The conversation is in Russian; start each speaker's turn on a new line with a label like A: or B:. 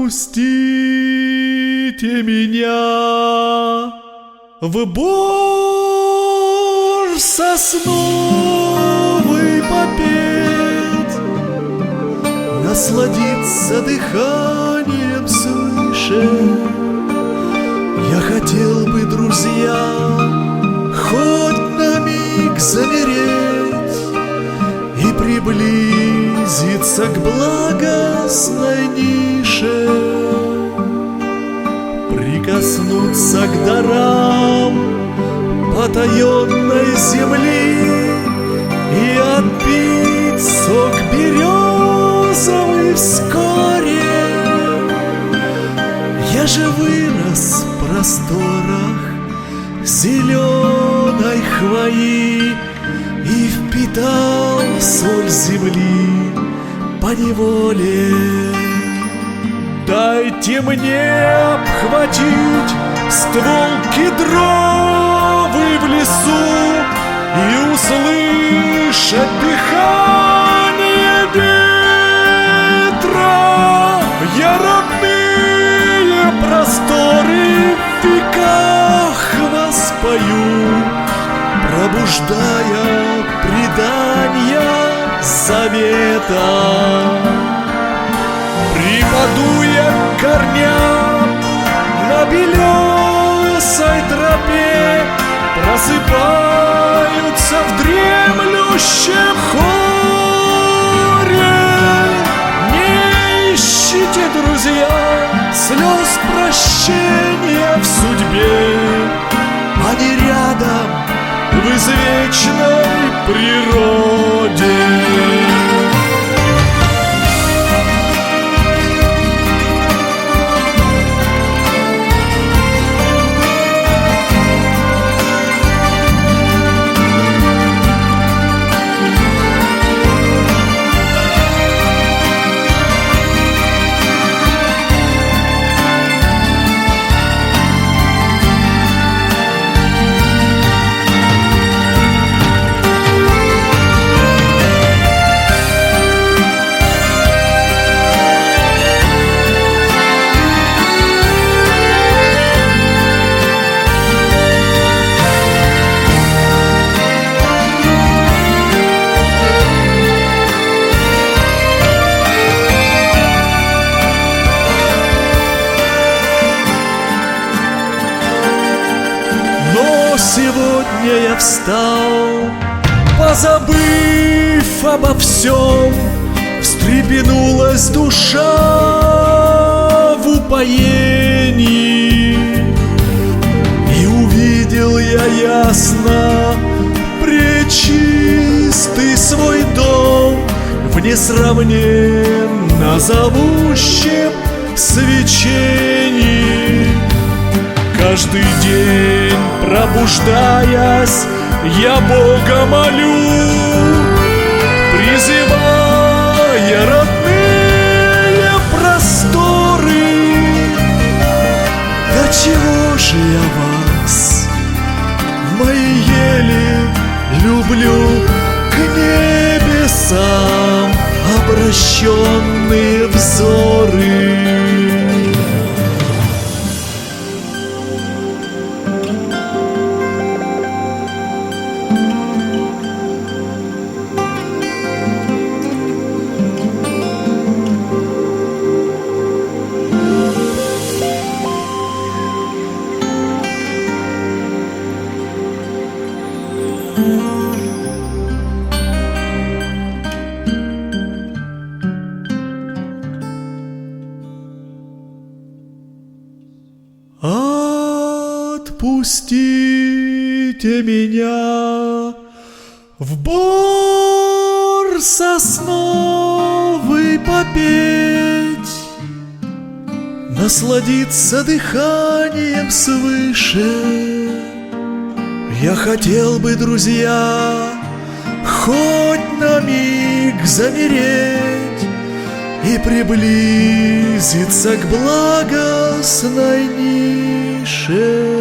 A: Отпустите меня в бор сосновый попеть, насладиться дыханием свыше. Я хотел бы, друзья, хоть на миг замереть и приблизиться к благостной нише, прикоснуться к дарам потаенной земли и отпить сок березовый вскоре. Я же вырос в просторах зеленой хвои и впитал соль земли поневоле. Дайте мне обхватить ствол кедровый в лесу и услышать дыхание ветра. Я родные просторы в веках воспою, пробуждая предания завета. Припаду я к корням на белесой тропе, просыпаются в дремлющем хоре. Не ищите, друзья, слез прощения в судьбе, они рядом в извечной природе. Сегодня я встал, позабыв обо всем, встрепенулась душа в упоении, и увидел я ясно пречистый свой дом в несравненно зовущем свечении. Каждый день, пробуждаясь, я Бога молю, призывая родные просторы. Да чего же я вас, мои ели, люблю, к небесам обращенные взоры. Отпустите меня в бор сосновый попеть, насладиться дыханием свыше. Я хотел бы, друзья, хоть на миг замереть и приблизиться к благостной нише.